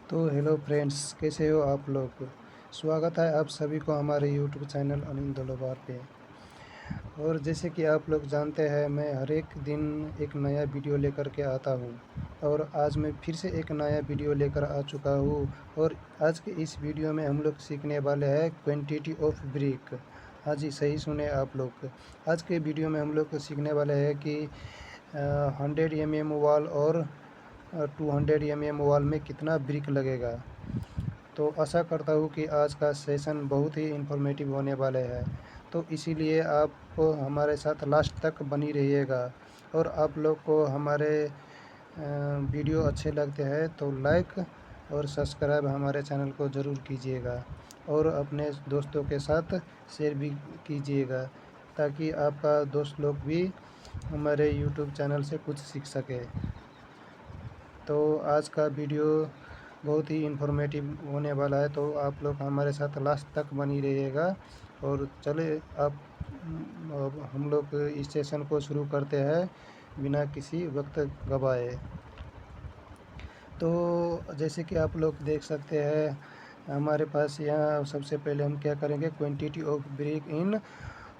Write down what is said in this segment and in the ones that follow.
तो hello friends, कैसे हो आप लोग। स्वागत है आप सभी को हमारे यूट्यूब चैनल अनिल दलोबार पे। और जैसे कि आप लोग जानते हैं, मैं हर एक दिन एक नया वीडियो लेकर के आता हूँ। और आज मैं फिर से एक नया वीडियो लेकर आ चुका हूँ। और आज के इस वीडियो में हम लोग सीखने वाले हैं क्वांटिटी ऑफ ब्रिक। हाँ जी, सही सुने आप लोग। आज के वीडियो में हम लोग सीखने वाले हैं कि 100 mm वॉल और 200 mm वॉल में कितना ब्रिक लगेगा। तो आशा करता हूँ कि आज का सेशन बहुत ही इन्फॉर्मेटिव होने वाले है। तो इसीलिए आप हमारे साथ लास्ट तक बनी रहिएगा। और आप लोग को हमारे वीडियो अच्छे लगते हैं तो लाइक और सब्सक्राइब हमारे चैनल को ज़रूर कीजिएगा। और अपने दोस्तों के साथ शेयर भी कीजिएगा, ताकि आपका दोस्त लोग भी हमारे यूट्यूब चैनल से कुछ सीख सके। तो आज का वीडियो बहुत ही इन्फॉर्मेटिव होने वाला है, तो आप लोग हमारे साथ लास्ट तक बनी रहिएगा। और चले अब हम लोग इस सेशन को शुरू करते हैं बिना किसी वक्त गवाए। तो जैसे कि आप लोग देख सकते हैं, हमारे पास यहाँ सबसे पहले हम क्या करेंगे, quantity of brick in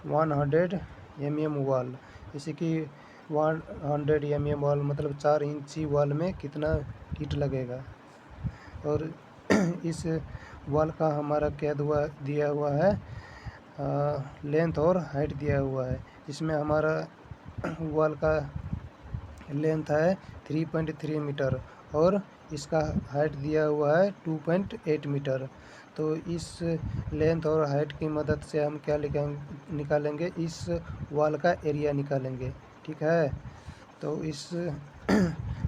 100 mm wall. जैसे कि 100 mm वॉल मतलब 4 इंची वॉल में कितना ईंट लगेगा। और इस वॉल का हमारा क्या दिया हुआ है, लेंथ और हाइट दिया हुआ है। इसमें हमारा वॉल का लेंथ है 3.3 मीटर और इसका हाइट दिया हुआ है 2.8 मीटर। तो इस लेंथ और हाइट की मदद से हम क्या निकालेंगे, इस वॉल का एरिया निकालेंगे। ठीक है। तो इस में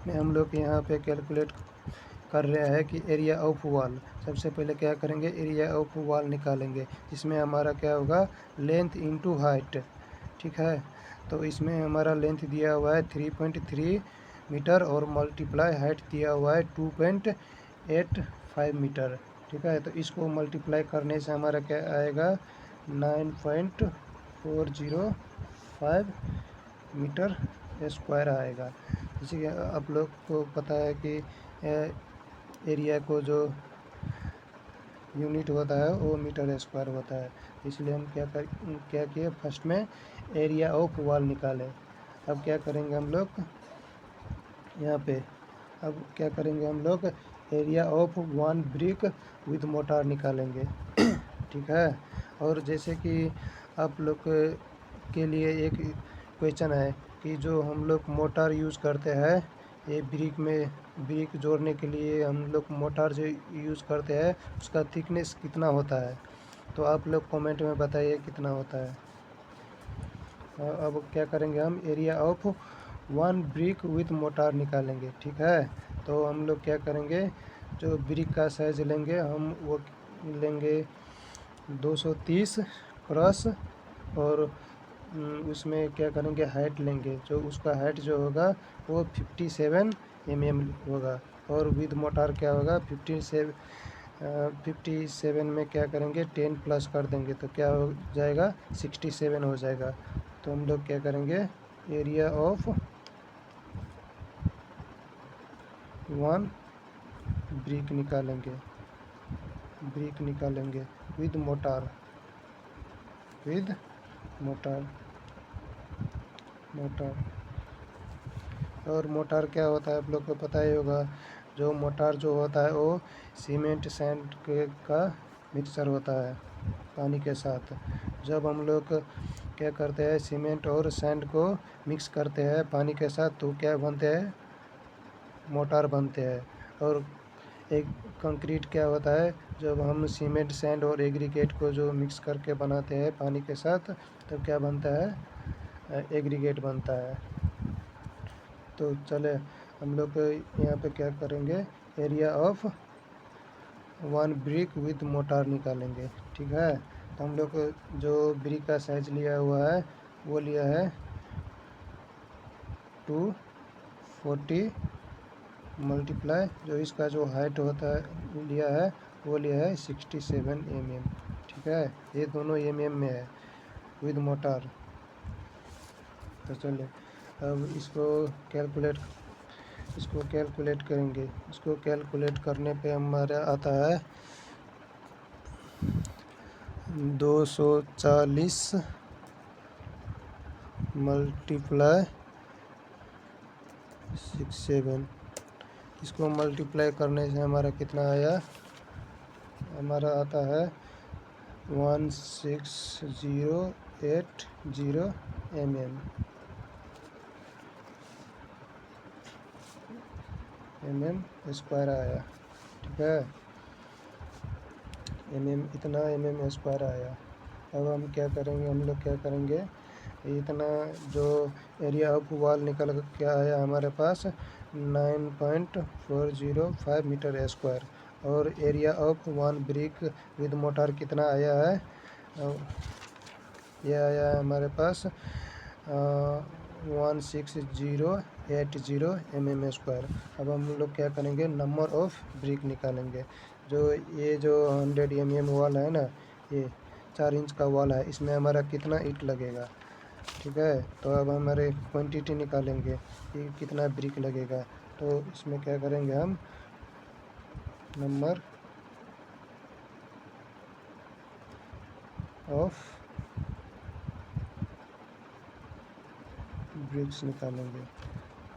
हम लोग यहाँ पे कैलकुलेट कर रहे हैं कि एरिया ऑफ वॉल। सबसे पहले क्या करेंगे, एरिया ऑफ वॉल निकालेंगे, जिसमें हमारा क्या होगा, लेंथ इंटू हाइट। ठीक है। तो इसमें हमारा लेंथ दिया हुआ है 3.3 मीटर और मल्टीप्लाई हाइट दिया हुआ है 2.85 मीटर। ठीक है। तो इसको मल्टीप्लाई करने से हमारा क्या आएगा, 9.405 मीटर स्क्वायर आएगा। जैसे कि आप लोग को पता है कि एरिया को जो यूनिट होता है वो मीटर स्क्वायर होता है। इसलिए हम क्या किए, फर्स्ट में एरिया ऑफ वॉल निकाले। अब क्या करेंगे हम लोग यहाँ पे, अब क्या करेंगे हम लोग, area of one brick with mortar निकालेंगे। ठीक है। और जैसे कि आप लोग के लिए एक क्वेश्चन है कि जो हम लोग मोटार यूज़ करते हैं, ये ब्रिक जोड़ने के लिए हम लोग मोटार जो यूज़ करते हैं उसका थिकनेस कितना होता है। तो आप लोग कमेंट में बताइए कितना होता है। अब क्या करेंगे, हम area of one brick with motor निकालेंगे। ठीक है। तो हम लोग क्या करेंगे, जो ब्रिक का साइज लेंगे हम वो लेंगे 230 क्रॉस। और उसमें क्या करेंगे, हाइट लेंगे, जो उसका हाइट जो होगा वो 57 mm होगा। और विद मोटार क्या होगा, 57 में क्या करेंगे, 10 प्लस कर देंगे तो क्या हो जाएगा, 67 हो जाएगा। तो हम लोग क्या करेंगे, एरिया ऑफ वन ब्रिक निकालेंगे विद मोटार मोटार। और मोटार क्या होता है आप लोग को पता ही होगा। जो मोटार जो होता है वो सीमेंट सैंड का मिक्सचर होता है पानी के साथ। जब हम लोग क्या करते हैं, सीमेंट और सैंड को मिक्स करते हैं पानी के साथ, तो क्या बनते हैं, मोटार बनते हैं। और एक कंक्रीट क्या होता है, जब हम सीमेंट सैंड और एग्रीगेट को जो मिक्स करके बनाते हैं पानी के साथ, तो क्या बनता है, एग्रीगेट बनता है। तो चले हम लोग यहाँ पे क्या करेंगे, area of one brick with mortar निकालेंगे। ठीक है। तो हम लोग जो ब्रिक का साइज लिया हुआ है वो लिया है 240 मल्टीप्लाई जो इसका जो हाइट होता है लिया है वो लिया है 67 mm। ठीक है। ये दोनों mm में है विद मोटार। तो चलिए अब इसको कैलकुलेट इसको कैलकुलेट करेंगे। इसको कैलकुलेट करने पे हमारा आता है 240 मल्टीप्लाई 67। इसको मल्टीप्लाई करने से हमारा कितना आया, हमारा आता है 16080 mm स्क्वायर आया। ठीक है, इतना mm² आया। अब हम क्या करेंगे, हम लोग क्या करेंगे, इतना जो एरिया ऑफ वॉल निकल के आया हमारे पास 9.405 मीटर स्क्वायर, और area of one brick with motor कितना आया है, ये आया है हमारे पास 16080 mm²। अब हम लोग क्या करेंगे, नंबर ऑफ ब्रिक निकालेंगे। जो ये जो 100 mm वॉल है ना, ये 4 इंच का वॉल है, इसमें हमारा कितना ईंट लगेगा। ठीक है, तो अब हमारे क्वांटिटी निकालेंगे कि कितना ब्रिक लगेगा। तो इसमें क्या करेंगे, हम नंबर ऑफ ब्रिक्स निकालेंगे।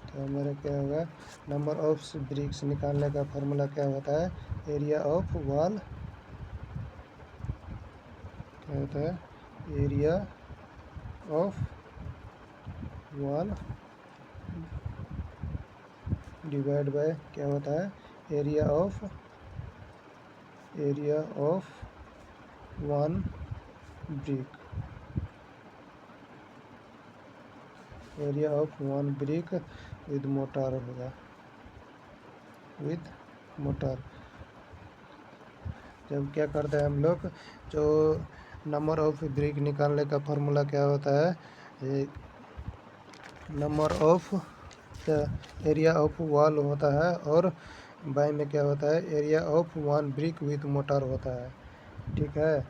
तो हमारा क्या होगा, नंबर ऑफ ब्रिक्स निकालने का फॉर्मूला क्या होता है, एरिया ऑफ वॉल, क्या होता है, area of wall divide by क्या होता है, area of one brick, area of one brick with motor होगा, विद मोटर। जब क्या करते हैं हम लोग, जो नंबर ऑफ ब्रिक निकालने का फॉर्मूला क्या होता है, number of area of wall होता है, और बाय में क्या होता है, area of one brick with motor होता है। ठीक है,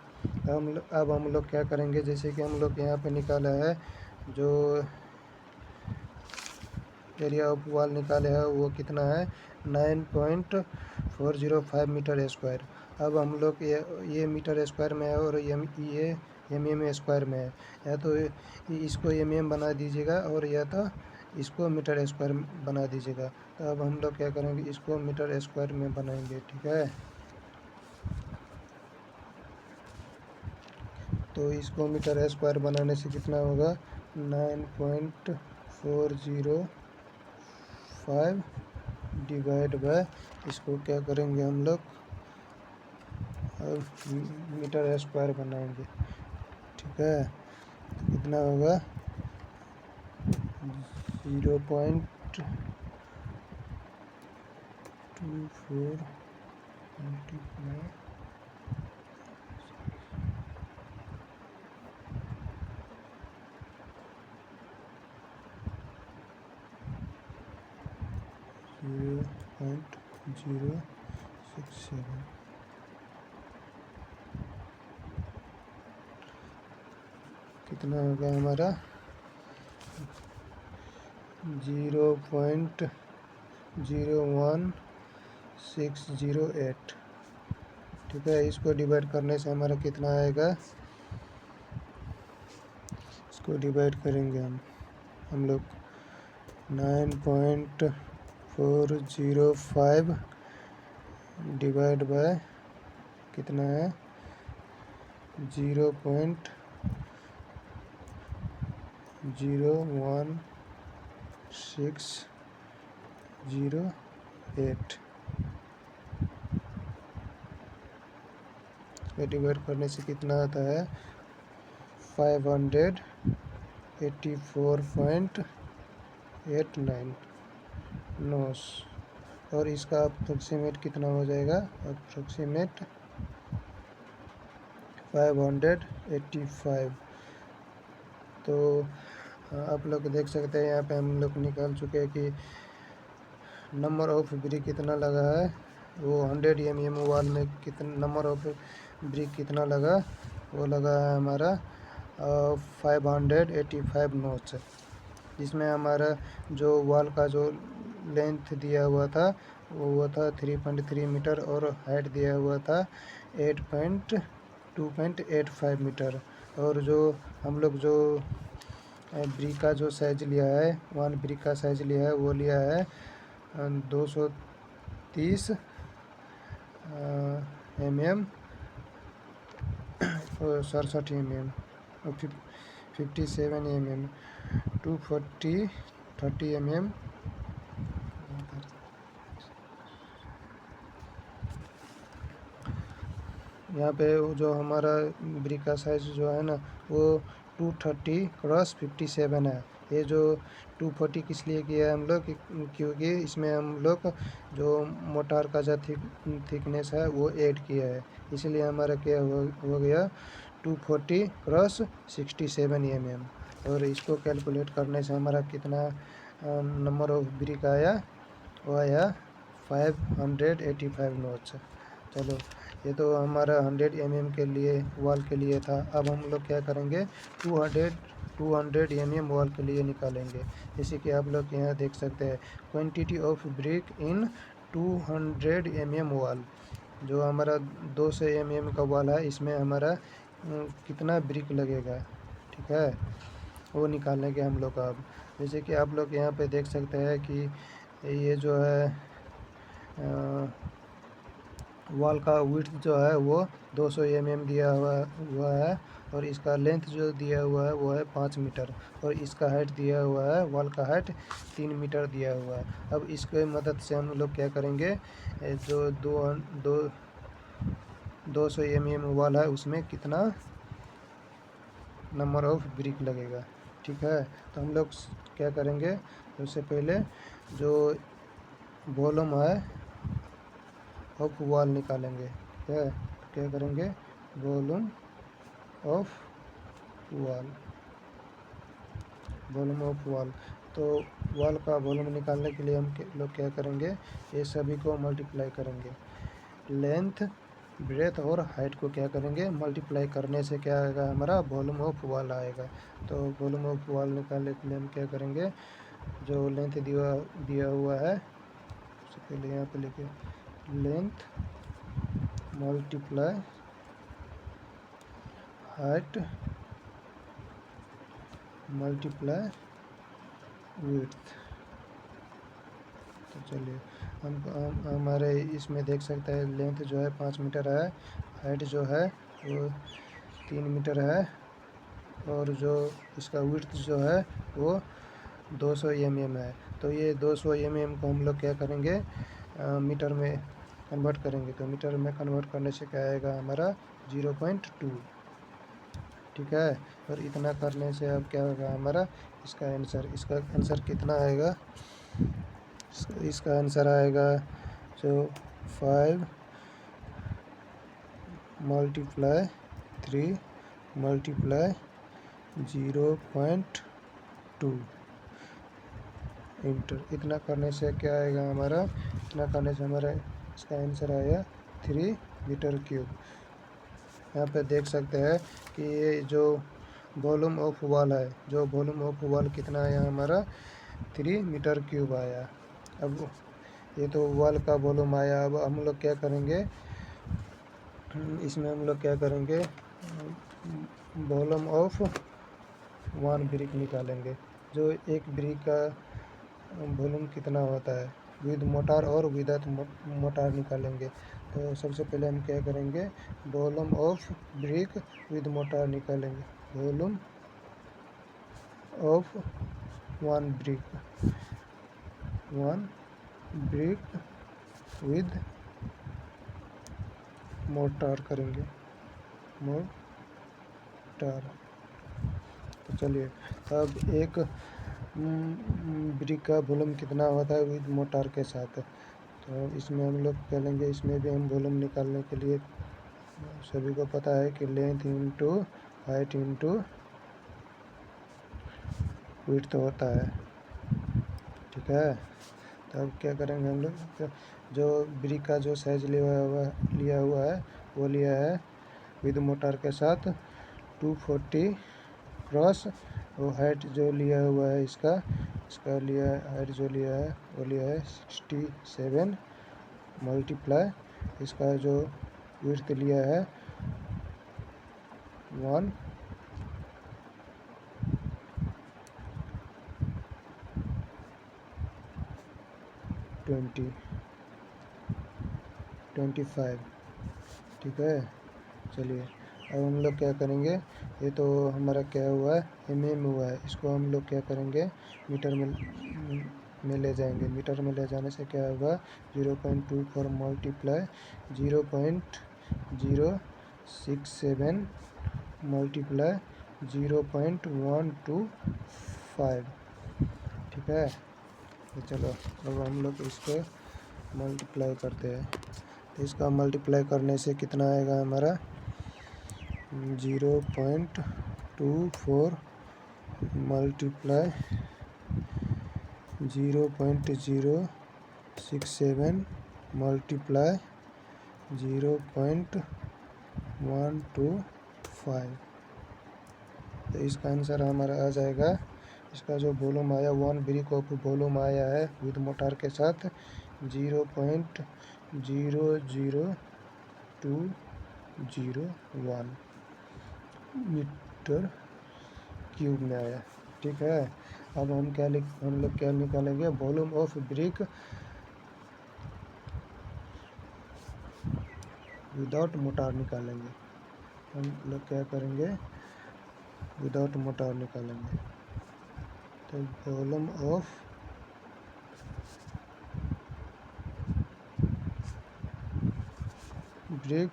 अब हम लोग क्या करेंगे, जैसे कि हम लोग यहाँ पे निकाला है, जो एरिया ऑफ वॉल निकाले है वो कितना है, 9.405 मीटर स्क्वायर। अब हम लोग ये मीटर स्क्वायर में है, और ये mm² में है, या तो इसको mm बना दीजिएगा, और या तो इसको मीटर स्क्वायर बना दीजिएगा। तो अब हम लोग क्या करेंगे, इसको मीटर स्क्वायर में बनाएंगे। ठीक है, तो इसको मीटर स्क्वायर बनाने से कितना होगा, 9.405 डिवाइड बाय, इसको क्या करेंगे हम लोग, अब मीटर स्क्वायर बनाएंगे। ठीक है, तो कितना होगा, 0.24 मल्टीप्लाई 0.067, कितना होगा हमारा, 0.01608। ठीक है, इसको डिवाइड करने से हमारा कितना आएगा, इसको डिवाइड करेंगे हम लोग 9.405 डिवाइड बाय कितना है, 0.01608। डिवाइड करने से कितना आता है, 584.89 नोस, और इसका अप्रोक्सीमेट कितना हो जाएगा, अप्रोक्सीमेट 585। तो आप लोग देख सकते हैं, यहाँ पे हम लोग निकाल चुके हैं कि नंबर ऑफ ब्रिक कितना लगा है, वो 100 mm वॉल में कितना नंबर ऑफ ब्रिक कितना लगा, वो लगा है हमारा 585 नोच, जिसमें हमारा जो वॉल का जो लेंथ दिया हुआ था वो था 3.3 मीटर और हाइट दिया हुआ था 2.85 मीटर। और जो हम लोग जो ब्रिक का जो साइज लिया है, 1 ब्रिक का साइज लिया है वो लिया है 230 mm और 67 mm और 57 mm 240 30 mm। यहाँ पे जो हमारा ब्रिक का साइज जो है ना वो 230x57 है। ये जो 240 किस लिए किया है हम लोग क्योंकि इसमें हम लोग जो मोटार का जो थिकनेस है वो ऐड किया है, इसलिए हमारा क्या हो गया 240x67 mm। और इसको कैलकुलेट करने से हमारा कितना नंबर ऑफ ब्रिक आया, वो आया 585 नॉट्स। चलो ये तो हमारा 100 mm के लिए वॉल के लिए था। अब हम लोग क्या करेंगे 200 mm वॉल के लिए निकालेंगे। जैसे कि आप लोग यहाँ देख सकते हैं quantity of brick in 200 mm wall. जो हमारा 200 mm का वॉल है इसमें हमारा कितना ब्रिक लगेगा, ठीक है, वो निकालने के हम लोग। अब जैसे कि आप लोग यहाँ पे देख सकते हैं कि ये जो है वॉल का विड्थ जो है वो 200 mm दिया हुआ है और इसका लेंथ जो दिया हुआ है वो है 5 मीटर और इसका हाइट दिया हुआ है, वॉल का हाइट 3 मीटर दिया हुआ है। अब इसके मदद से हम लोग क्या करेंगे, जो 200 mm वॉल है उसमें कितना नंबर ऑफ ब्रिक लगेगा, ठीक है। तो हम लोग क्या करेंगे, सबसे पहले जो वॉल्यूम है ऑफ वॉल निकालेंगे। क्या करेंगे, volume of wall, volume of wall. तो वॉल का वॉल्यूम निकालने के लिए हम लोग क्या करेंगे, ये सभी को मल्टीप्लाई करेंगे। लेंथ, ब्रेथ और हाइट को क्या करेंगे, मल्टीप्लाई करने से क्या आएगा, हमारा वॉल्यूम ऑफ वॉल आएगा। तो वॉल्यूम ऑफ वॉल निकालने के लिए हम क्या करेंगे, जो लेंथ दिया हुआ है सबसे पहले यहाँ पे लिखे length multiply height multiply width. तो चलिए हम हमारे इसमें देख सकते हैं लेंथ जो है 5 मीटर है, हाइट जो है वो 3 मीटर है और जो इसका विड्थ जो है वो 200 mm है। तो ये 200 mm को हम लोग क्या करेंगे, मीटर में कन्वर्ट करेंगे। तो मीटर में कन्वर्ट करने से क्या आएगा, हमारा 0.2, ठीक है। और इतना करने से अब क्या होगा हमारा, इसका आंसर कितना आएगा, इसका आंसर आएगा जो 5 मल्टीप्लाई 3 मल्टीप्लाई 0.2 इंटर। इतना करने से क्या आएगा हमारा, इतना करने से हमारा इसका आंसर आया 3 मीटर क्यूब। यहाँ पे देख सकते हैं कि ये जो वॉल्यूम ऑफ वॉल है, जो वॉल्यूम ऑफ वॉल कितना आया हमारा 3 मीटर क्यूब आया। अब ये तो वॉल का वॉल्यूम आया। अब हम लोग क्या करेंगे, इसमें हम लोग क्या करेंगे, वॉल्यूम ऑफ 1 ब्रिक निकालेंगे। जो एक ब्रिक का वॉल्यूम कितना होता है विद मोटार और विदाउट मोटार निकालेंगे। तो सबसे पहले हम क्या करेंगे, volume of brick with mortar निकालेंगे। Volume of 1 brick with mortar करेंगे, मोटार। तो चलिए अब एक ब्रिक का वॉल्यूम कितना होता है विद मोटार के साथ। तो इसमें हम लोग क्या लेंगे, इसमें भी हम वॉल्यूम निकालने के लिए सभी को पता है कि length into height into width होता है, ठीक है। तो अब क्या करेंगे हम लोग, जो ब्रिक का जो साइज लिया हुआ है वो लिया है विद मोटार के साथ 240 क्रॉस वो हाइट जो लिया हुआ है इसका लिया हाइट जो लिया है वो लिया है 67 मल्टीप्लाई इसका जो विड्थ लिया है 125। ठीक है। चलिए अब हम लोग क्या करेंगे, ये तो हमारा क्या हुआ है mm हुआ है, इसको हम लोग क्या करेंगे मीटर में ले जाएंगे। मीटर में ले जाने से क्या होगा 0.24 मल्टीप्लाई 0.067 मल्टीप्लाई 0.125। ठीक है। तो चलो अब हम लोग इसको मल्टीप्लाई करते हैं। तो इसका मल्टीप्लाई करने से कितना आएगा हमारा 0.24 मल्टीप्लाई 0.067 मल्टीप्लाई 0.125। तो इसका आंसर हमारा आ जाएगा, इसका जो वॉल्यूम आया 1 ब्रिक ऑफ वॉल्यूम आया है विद मोटर के साथ 0.00201 मीटर क्यूब में आया। ठीक है। अब हम लोग क्या निकालेंगे volume of brick without motor निकालेंगे। हम लोग क्या करेंगे विदाउट मोटर निकालेंगे। तो वॉल्यूम ऑफ ब्रिक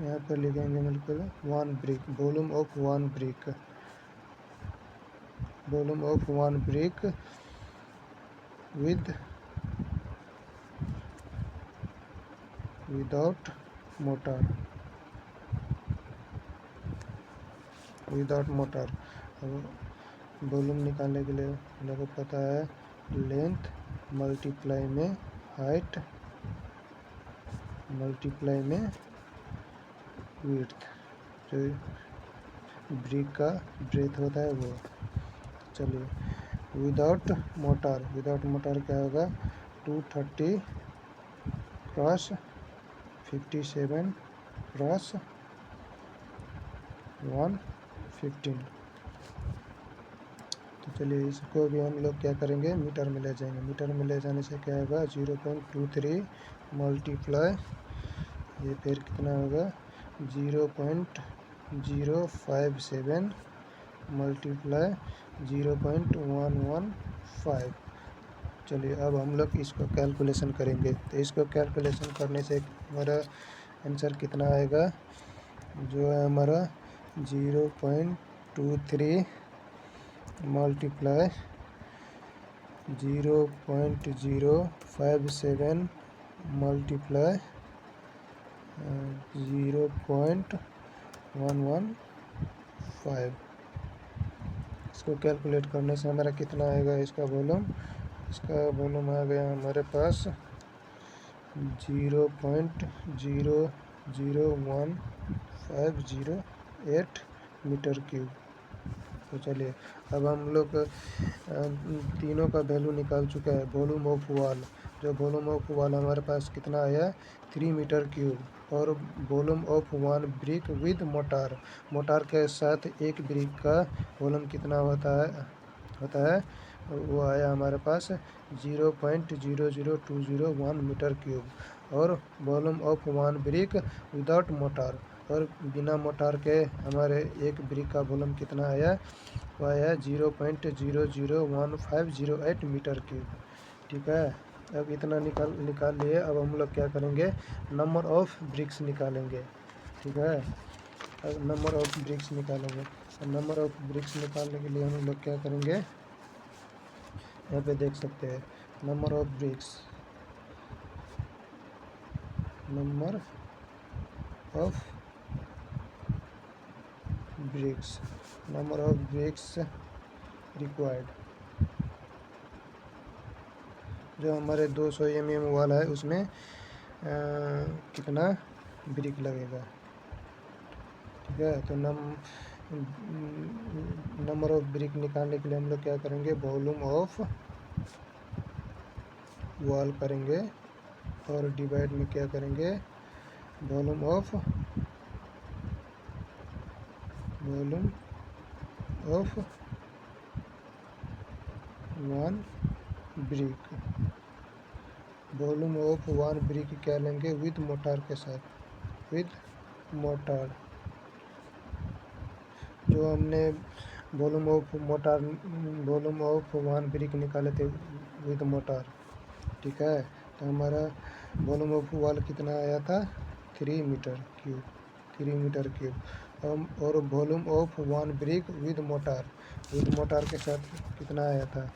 यहाँ पर लिखेंगे बिल्कुल 1 brick, volume of 1 brick, volume of 1 brick without motor, without motor. अब वॉल्यूम निकालने के लिए हम लोग को पता है लेंथ मल्टीप्लाई में हाइट मल्टीप्लाई में विड्थ, जो ब्रिक का ब्रेथ होता है वो। चलिए विदाउट मोटर क्या होगा 230 क्रॉस 57 क्रॉस 115। तो चलिए इसको भी हम लोग क्या करेंगे मीटर में ले जाएंगे। मीटर में ले जाने से क्या होगा 0.23 मल्टीप्लाई ये फिर कितना होगा 0.057 मल्टीप्लाई 0.115। चलिए अब हम लोग इसको कैलकुलेशन करेंगे। तो इसको कैलकुलेशन करने से हमारा आंसर कितना आएगा, जो है हमारा 0.23 मल्टीप्लाई 0.057 मल्टीप्लाई 0.115। इसको कैलकुलेट करने से हमारा कितना आएगा इसका वॉल्यूम आ गया हमारे पास 0.00158 मीटर क्यूब। तो चलिए अब हम लोग तीनों का वैल्यू निकाल चुका है। वॉल्यूम ऑफ वॉल, जो वॉल्यूम ऑफ वॉल हमारे पास कितना आया 3 मीटर क्यूब, और volume of 1 brick with motor के साथ एक ब्रिक का वॉल्यूम कितना होता है वो आया हमारे पास 0.00201 मीटर क्यूब, और volume of 1 brick without motor, और बिना मोटर के हमारे एक ब्रिक का वॉल्यूम कितना आया वो आया 0.00158 मीटर क्यूब। ठीक है। अब इतना निकाल लिए। अब हम लोग क्या करेंगे नंबर ऑफ ब्रिक्स निकालेंगे। ठीक है। अब नंबर ऑफ ब्रिक्स निकालेंगे। नंबर ऑफ ब्रिक्स निकालने के लिए हम लोग क्या करेंगे, यहाँ पे देख सकते हैं नंबर ऑफ ब्रिक्स रिक्वायर्ड, जो हमारे 200 mm वाला है उसमें कितना ब्रिक लगेगा। ठीक है। तो नंबर ऑफ ब्रिक निकालने के लिए हम लोग क्या करेंगे, वॉल्यूम ऑफ वॉल करेंगे और डिवाइड में क्या करेंगे, volume of one brick. Volume of one brick क्या लेंगे, विद मोटार के साथ, विद मोटार। जो हमने वॉल्यूम ऑफ वन ब्रिक निकाले थे विद मोटार, ठीक है। तो हमारा वॉल्यूम ऑफ वॉल कितना आया था, 3 मीटर क्यूब। और volume of one brick with motor के साथ कितना आया था,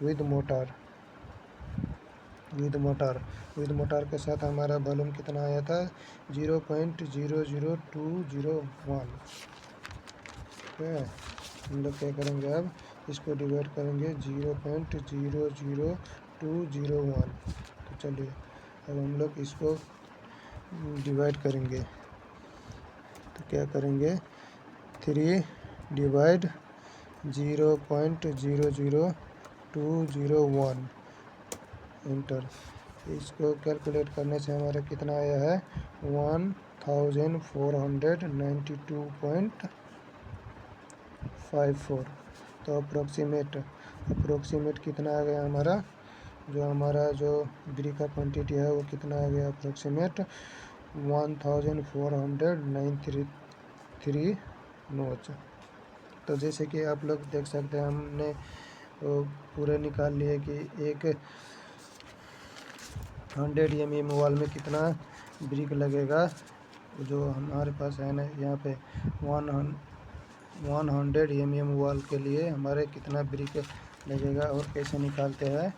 विद मोटार के साथ हमारा वॉल्यूम कितना आया था, 0.00201। ठीक है, हम लोग क्या करेंगे, अब इसको डिवाइड करेंगे 0.00201। तो चलिए अब हम लोग इसको डिवाइड करेंगे। तो क्या करेंगे, 3 डिवाइड 0.00201 इंटर। इसको कैलकुलेट करने से हमारा कितना आया है, 1492.54। तो अप्रोक्सीमेट कितना आ गया हमारा जो ब्रिक का क्वांटिटी है वो कितना आ गया, अप्रोक्सीमेट 1493 नोच। तो जैसे कि आप लोग देख सकते हैं, हमने पूरे निकाल लिए कि एक 100 mm वॉल में कितना ब्रिक लगेगा। जो हमारे पास है ना यहाँ पे 100 mm वॉल के लिए हमारे कितना ब्रिक लगेगा और कैसे निकालते हैं।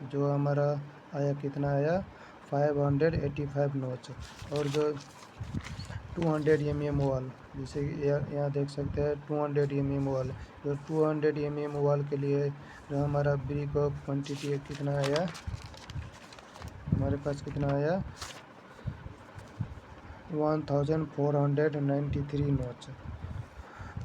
जो हमारा आया कितना आया, 585 नोच। और जो 200 mm वॉल, जैसे यहाँ देख सकते हैं 200 mm वॉल, जो 200 mm वॉल के लिए जो हमारा ब्रिक ऑफ क्वांटिटी कितना आया, हमारे पास कितना आया, 1493 नोच।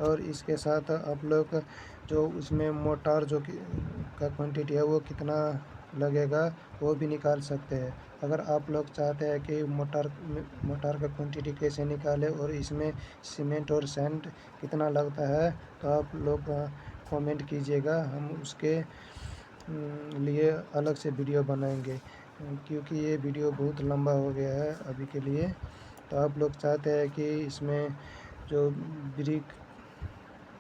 और इसके साथ आप लोग जो उसमें मोटार का क्वांटिटी है वो कितना लगेगा वो भी निकाल सकते हैं। अगर आप लोग चाहते हैं कि मोटार का क्वांटिटी कैसे निकाले और इसमें सीमेंट और सैंड कितना लगता है, तो आप लोग कमेंट कीजिएगा, हम उसके लिए अलग से वीडियो बनाएंगे, क्योंकि ये वीडियो बहुत लंबा हो गया है अभी के लिए। तो आप लोग चाहते हैं कि इसमें जो ब्रिक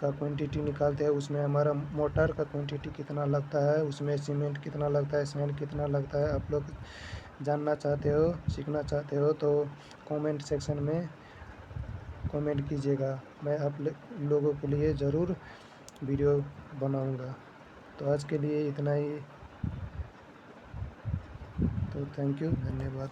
का क्वांटिटी निकालते हैं उसमें हमारा मोटार का क्वांटिटी कितना लगता है, उसमें सीमेंट कितना लगता है, सैंड कितना लगता है, आप लोग जानना चाहते हो, सीखना चाहते हो तो कमेंट सेक्शन में कमेंट कीजिएगा। मैं आप लोगों के लिए ज़रूर वीडियो बनाऊंगा। तो आज के लिए इतना ही। तो थैंक यू, धन्यवाद।